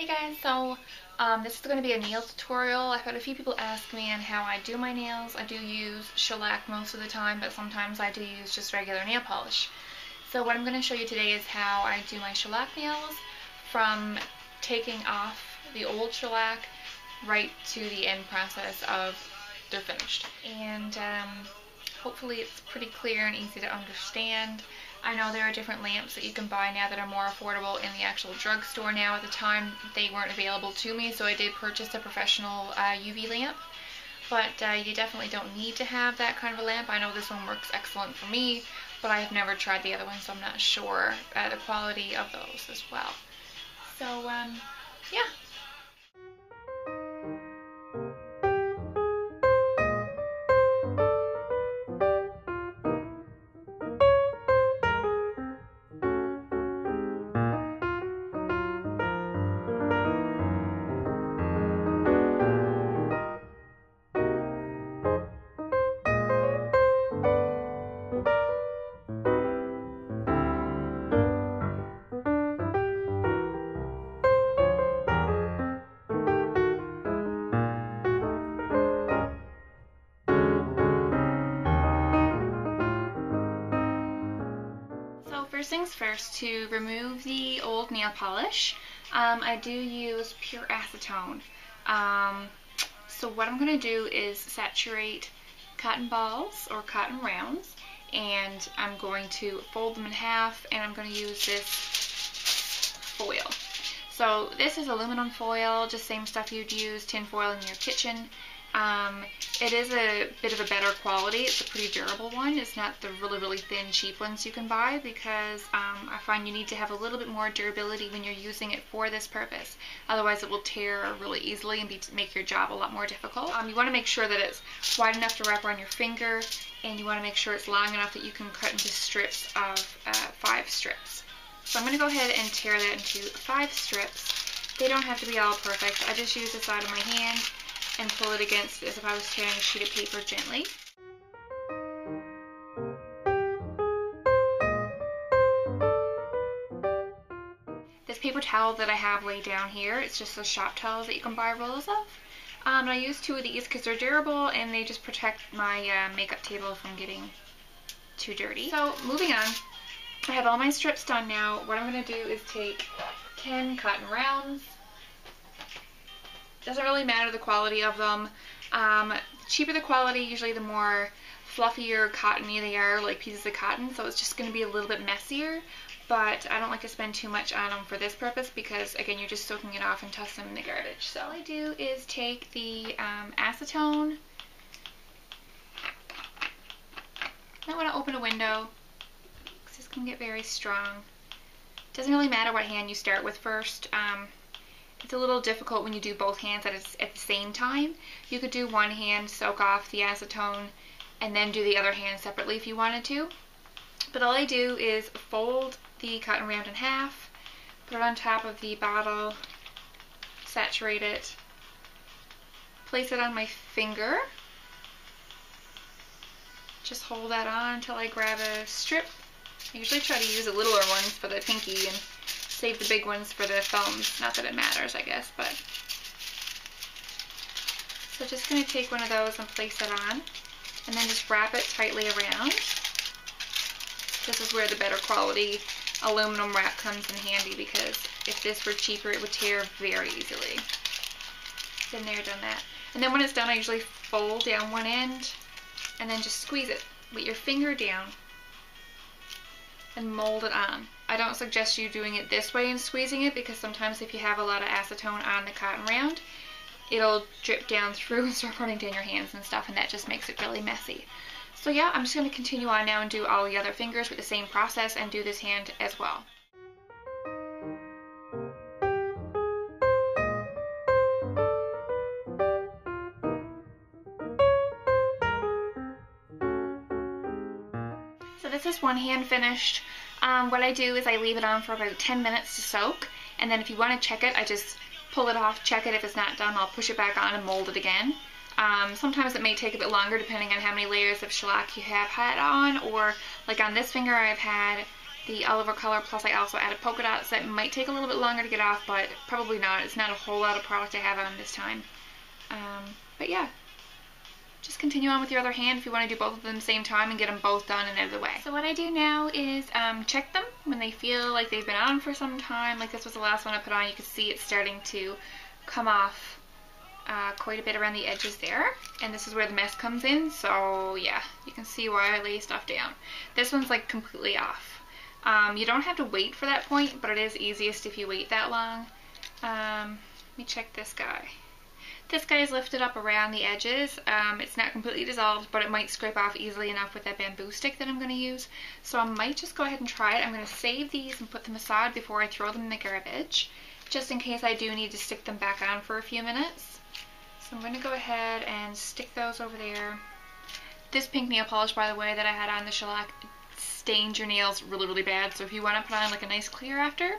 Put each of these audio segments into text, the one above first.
Hey guys, so this is going to be a nail tutorial. I've had a few people ask me on how I do my nails. I do use shellac most of the time, but sometimes I do use just regular nail polish. So what I'm going to show you today is how I do my shellac nails, from taking off the old shellac right to the end process of they're finished. And hopefully it's pretty clear and easy to understand. I know there are different lamps that you can buy now that are more affordable in the actual drugstore now. At the time, they weren't available to me, so I did purchase a professional UV lamp. But you definitely don't need to have that kind of a lamp. I know this one works excellent for me, but I have never tried the other one, so I'm not sure the quality of those as well. So, yeah. First things first, to remove the old nail polish, I do use pure acetone. So what I'm going to do is saturate cotton balls or cotton rounds, and I'm going to fold them in half, and I'm going to use this foil. So this is aluminum foil, just same stuff you'd use, tin foil in your kitchen. It is a bit of a better quality. It's a pretty durable one. It's not the really thin cheap ones you can buy, because I find you need to have a little bit more durability when you're using it for this purpose. Otherwise it will tear really easily and make your job a lot more difficult. You want to make sure that it's wide enough to wrap around your finger, and you want to make sure it's long enough that you can cut into strips of 5 strips. So I'm going to go ahead and tear that into 5 strips. They don't have to be all perfect. I just use the side of my hand and pull it against as if I was tearing a sheet of paper gently. This paper towel that I have laid down here, it's just the shop towels that you can buy rolls of. And I use 2 of these because they're durable and they just protect my makeup table from getting too dirty. So moving on, I have all my strips done now. What I'm going to do is take 10 cotton rounds. Doesn't really matter the quality of them. The cheaper the quality, usually the more fluffier, cottony they are, like pieces of cotton, so it's just going to be a little bit messier, but I don't like to spend too much on them for this purpose because, again, you're just soaking it off and toss them in the garbage. So all I do is take the acetone. I want to open a window because this can get very strong. Doesn't really matter what hand you start with first. It's a little difficult when you do both hands at the same time. You could do one hand, soak off the acetone, and then do the other hand separately if you wanted to. But all I do is fold the cotton round in half, put it on top of the bottle, saturate it, place it on my finger, just hold that on until I grab a strip. I usually try to use the littler ones for the pinky and save the big ones for the thumbs. Not that it matters, I guess, but. So just going to take one of those and place it on, and then just wrap it tightly around. This is where the better quality aluminum wrap comes in handy, because if this were cheaper it would tear very easily. Been there, done that. And then when it's done, I usually fold down one end and then just squeeze it with your finger down and mold it on. I don't suggest you doing it this way and squeezing it, because sometimes if you have a lot of acetone on the cotton round, it'll drip down through and start running down your hands and stuff, and that just makes it really messy. So yeah, I'm just going to continue on now and do all the other fingers with the same process and do this hand as well. So this is one hand finished. What I do is I leave it on for about 10 minutes to soak, and then if you want to check it, I just pull it off, check it. If it's not done, I'll push it back on and mold it again. Sometimes it may take a bit longer depending on how many layers of shellac you have had on, or like on this finger I've had the Oliver color, plus I also added polka dots. That might take a little bit longer to get off, but probably not. It's not a whole lot of product I have on this time. But yeah, just continue on with your other hand if you want to do both of them at the same time and get them both done and out of the way. So what I do now is check them when they feel like they've been on for some time. Like this was the last one I put on. You can see it's starting to come off quite a bit around the edges there, and this is where the mess comes in. So yeah, you can see why I lay stuff down. This one's like completely off. You don't have to wait for that point, but it is easiest if you wait that long. Let me check this guy. This guy is lifted up around the edges. It's not completely dissolved, but it might scrape off easily enough with that bamboo stick that I'm going to use. So I might just go ahead and try it. I'm going to save these and put them aside before I throw them in the garbage, just in case I do need to stick them back on for a few minutes. So I'm going to go ahead and stick those over there. This pink nail polish, by the way, that I had on the shellac stains your nails really, really bad. So if you want to put on like a nice clear after,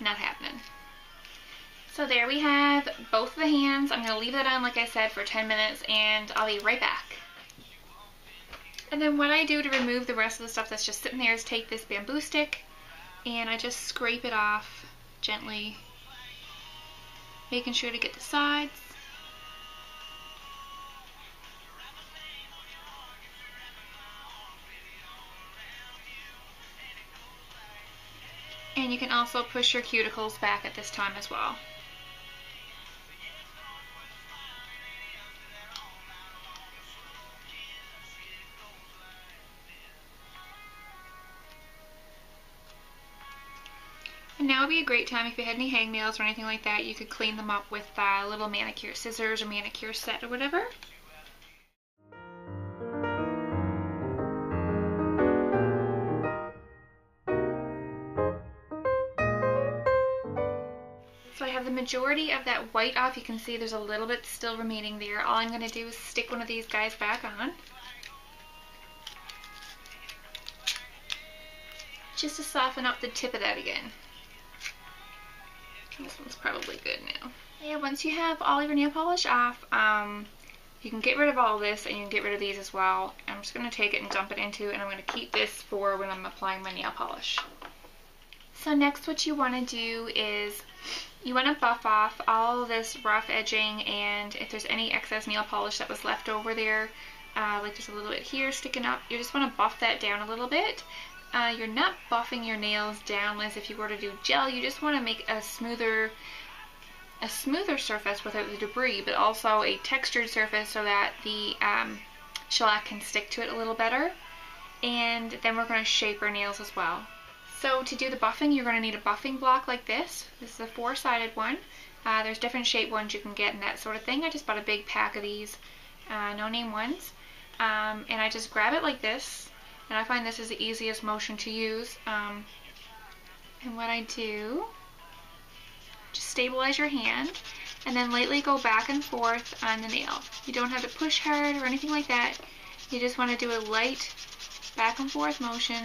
not happening. So there we have both of the hands. I'm going to leave that on, like I said, for 10 minutes, and I'll be right back. And then what I do to remove the rest of the stuff that's just sitting there is take this bamboo stick, and I just scrape it off gently, making sure to get the sides. And you can also push your cuticles back at this time as well. And now would be a great time if you had any hangnails or anything like that. You could clean them up with little manicure scissors or manicure set or whatever. So I have the majority of that white off. You can see there's a little bit still remaining there. All I'm going to do is stick one of these guys back on, just to soften up the tip of that again. This one's probably good now. Yeah, once you have all your nail polish off, you can get rid of all this, and you can get rid of these as well. I'm just going to take it and dump it into, and I'm going to keep this for when I'm applying my nail polish. So next what you want to do is you want to buff off all this rough edging, and if there's any excess nail polish that was left over there, like there's a little bit here sticking up, you just want to buff that down a little bit. You're not buffing your nails down as if you were to do gel. You just want to make a smoother surface without the debris, but also a textured surface so that the shellac can stick to it a little better. And then we're going to shape our nails as well. So to do the buffing, you're going to need a buffing block like this. This is a 4-sided one. There's different shape ones you can get and that sort of thing. I just bought a big pack of these, no-name ones. And I just grab it like this. And I find this is the easiest motion to use. And what I do, just stabilize your hand and then lightly go back and forth on the nail. You don't have to push hard or anything like that. You just want to do a light back and forth motion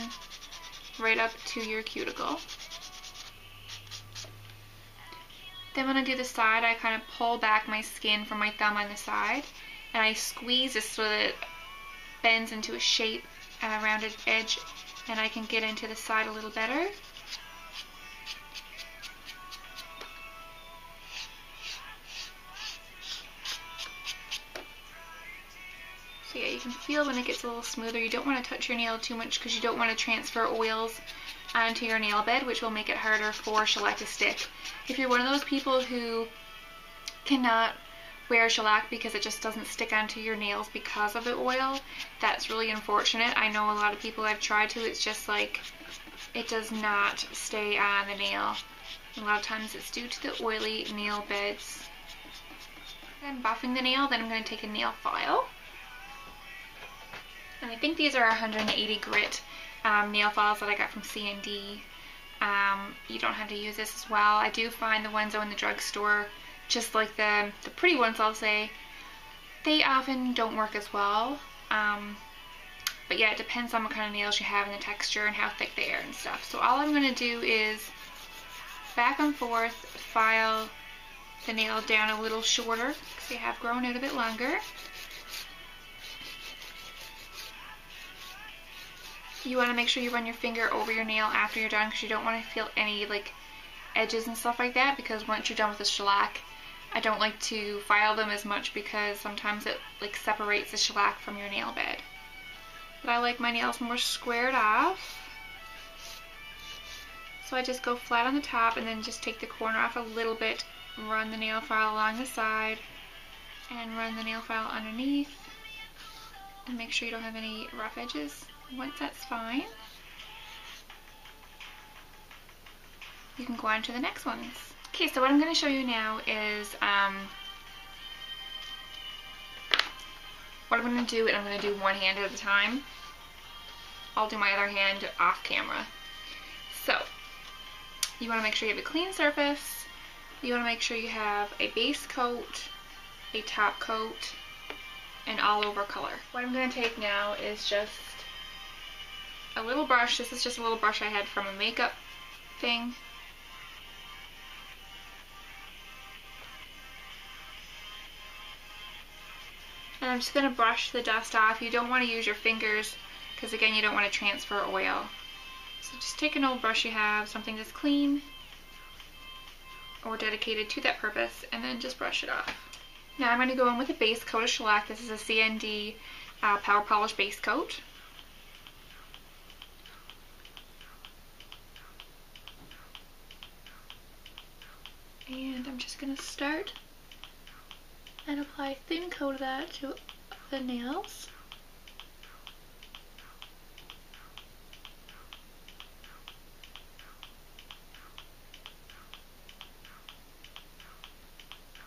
right up to your cuticle. Then when I do the side, I kind of pull back my skin from my thumb on the side, and I squeeze this so that it bends into a shape, a rounded edge, and I can get into the side a little better. So yeah, you can feel when it gets a little smoother. You don't want to touch your nail too much because you don't want to transfer oils onto your nail bed, which will make it harder for shellac to stick. If you're one of those people who cannot wear shellac because it just doesn't stick onto your nails because of the oil, that's really unfortunate. I know a lot of people I've tried to, it's just like it does not stay on the nail. A lot of times it's due to the oily nail beds. I'm buffing the nail, then I'm going to take a nail file. And I think these are 180 grit nail files that I got from C&D. You don't have to use this as well. I do find the ones in the drugstore, just like the pretty ones, I'll say, they often don't work as well. But yeah, it depends on what kind of nails you have and the texture and how thick they are and stuff. So all I'm going to do is back and forth file the nail down a little shorter because they have grown out a bit longer. you want to make sure you run your finger over your nail after you're done, because you don't want to feel any like edges and stuff like that, because once you're done with the shellac, I don't like to file them as much because sometimes it like separates the shellac from your nail bed. But I like my nails more squared off. So I just go flat on the top and then just take the corner off a little bit, run the nail file along the side, and run the nail file underneath. And make sure you don't have any rough edges. Once that's fine, you can go on to the next ones. Okay, so what I'm going to show you now is what I'm going to do, and I'm going to do one hand at a time. I'll do my other hand off camera. So, you want to make sure you have a clean surface. You want to make sure you have a base coat, a top coat, and all over color. What I'm going to take now is just a little brush. This is just a little brush I had from a makeup thing. And I'm just going to brush the dust off. You don't want to use your fingers because again you don't want to transfer oil. So just take an old brush you have, something that's clean or dedicated to that purpose, and then just brush it off. Now I'm going to go in with a base coat of shellac. This is a CND Power Polish base coat. And I'm just going to start and apply a thin coat of that to the nails.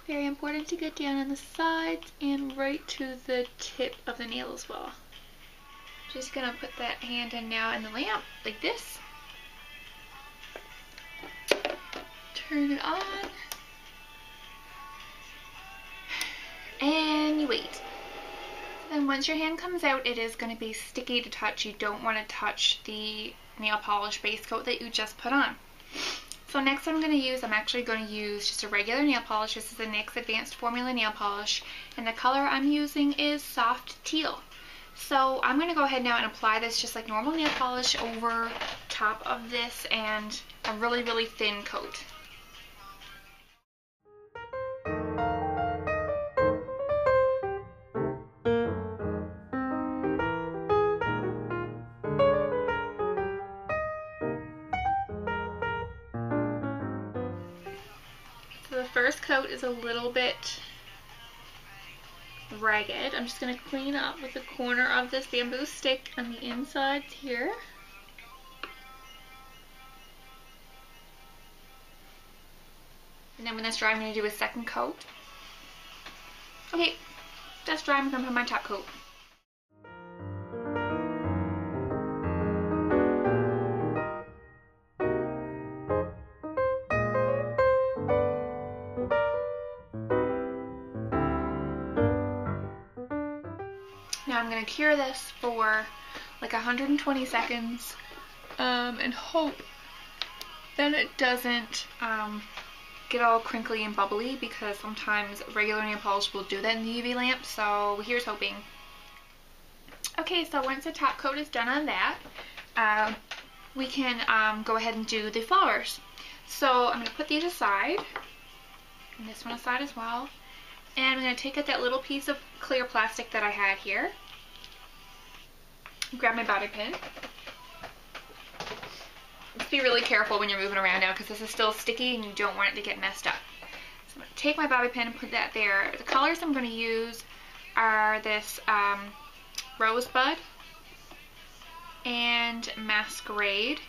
Very important to get down on the sides and right to the tip of the nail as well. Just gonna put that hand in now in the lamp like this. Turn it on. And you wait. Then once your hand comes out, it is going to be sticky to touch. You don't want to touch the nail polish base coat that you just put on. So next I'm actually going to use just a regular nail polish. This is the NYX Advanced Formula nail polish, and the color I'm using is soft teal. So I'm going to go ahead now and apply this just like normal nail polish over top of this, and a really, really thin coat. So the first coat is a little bit ragged. I'm just going to clean up with the corner of this bamboo stick on the insides here. And then when that's dry, I'm going to do a second coat. Okay, that's dry. I'm going to put my top coat. Now I'm going to cure this for like 120 seconds and hope that it doesn't get all crinkly and bubbly, because sometimes regular nail polish will do that in the UV lamp, so here's hoping. Okay, so once the top coat is done on that, we can go ahead and do the flowers. So I'm going to put these aside, and this one aside as well. And I'm going to take out that little piece of clear plastic that I had here. Grab my bobby pin. Just be really careful when you're moving around now, because this is still sticky and you don't want it to get messed up. So I'm going to take my bobby pin and put that there. The colors I'm going to use are this Rosebud and Masquerade.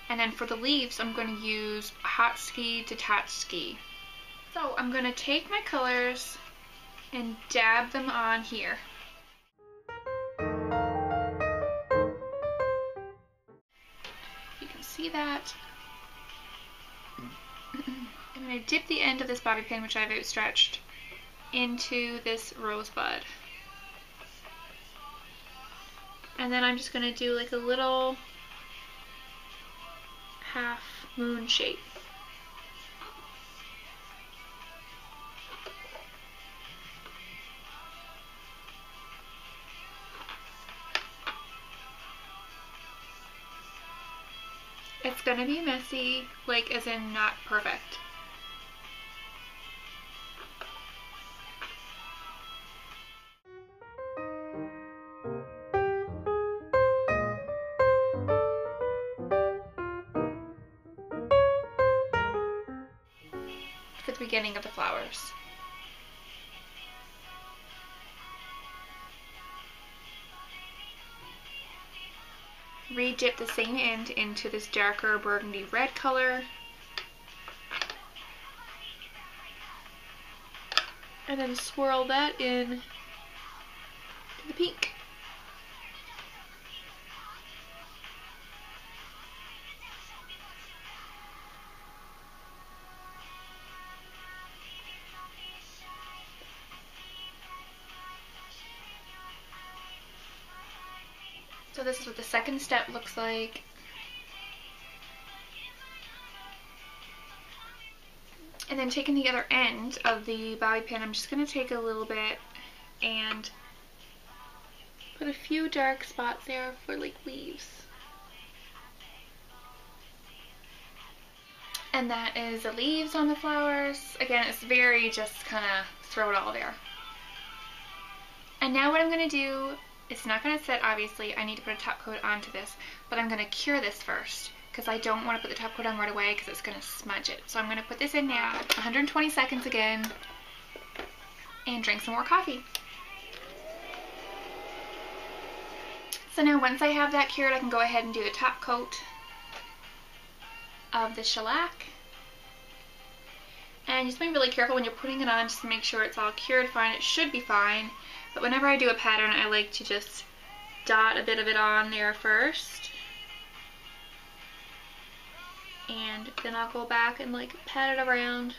And then for the leaves, I'm going to use Hot Ski to Tatski. So I'm going to take my colors and dab them on here. You can see that. I'm going to dip the end of this bobby pin, which I've outstretched, into this Rosebud. And then I'm just going to do like a little half moon shape. gonna be messy, like as in not perfect. For the beginning of the flowers. Re-dip the same end into this darker burgundy red color. And then swirl that in to the pink. So this is what the second step looks like. And then taking the other end of the bobby pin, I'm just going to take a little bit and put a few dark spots there for like leaves. And that is the leaves on the flowers. Again, it's very just kind of throw it all there. And now what I'm going to do, it's not going to set obviously, I need to put a top coat onto this, but I'm going to cure this first because I don't want to put the top coat on right away because it's going to smudge it. So I'm going to put this in now, 120 seconds again, and drink some more coffee. So now once I have that cured, I can go ahead and do the top coat of the shellac. And just be really careful when you're putting it on, just to make sure it's all cured fine. It should be fine, but whenever I do a pattern, I like to just dot a bit of it on there first. And then I'll go back and like pat it around.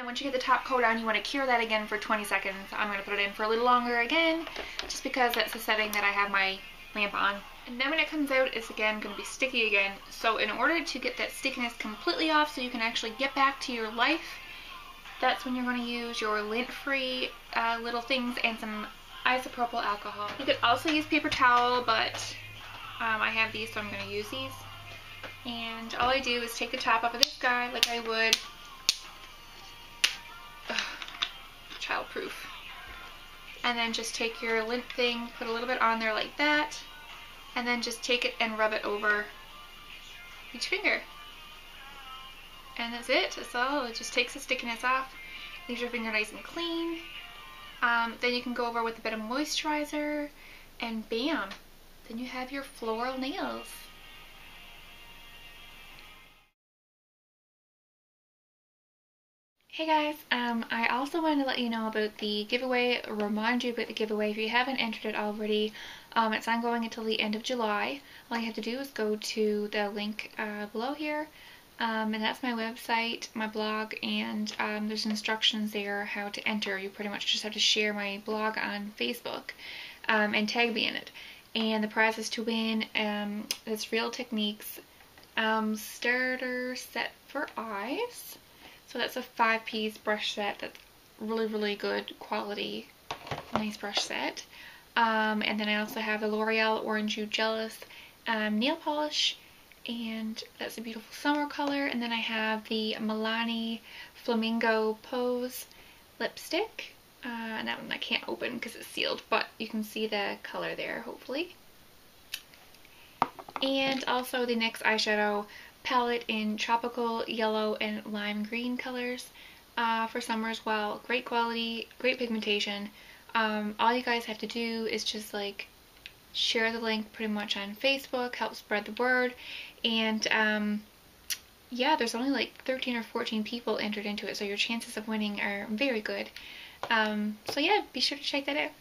Once you get the top coat on, you want to cure that again for 20 seconds. I'm going to put it in for a little longer again, just because that's the setting that I have my lamp on. And then when it comes out, it's again going to be sticky again. So in order to get that stickiness completely off so you can actually get back to your life, that's when you're going to use your lint-free little things and some isopropyl alcohol. You could also use paper towel, but I have these, so I'm going to use these. And all I do is take the top off of this guy like I would childproof, and then just take your lint thing, put a little bit on there like that, and then just take it and rub it over each finger, and that's it. That's all. It just takes the stickiness off, leaves your finger nice and clean. Then you can go over with a bit of moisturizer, and bam, then you have your floral nails. Hey guys, I also wanted to let you know about the giveaway, remind you about the giveaway. If you haven't entered it already, it's ongoing until the end of July. All you have to do is go to the link below here, and that's my website, my blog, and there's instructions there how to enter. You pretty much just have to share my blog on Facebook and tag me in it. And the prize is to win this Real Techniques starter set for eyes. So that's a 5-piece brush set that's really good quality, nice brush set. And then I also have the L'Oreal Orange You Jealous nail polish, and that's a beautiful summer color. And then I have the Milani Flamingo Pose lipstick, and that one I can't open because it's sealed, but you can see the color there hopefully. And also the NYX eyeshadow palette in tropical yellow and lime green colors for summer as well. Great quality, great pigmentation. All you guys have to do is just like share the link pretty much on Facebook, help spread the word, and yeah, there's only like 13 or 14 people entered into it, so your chances of winning are very good. So yeah, be sure to check that out.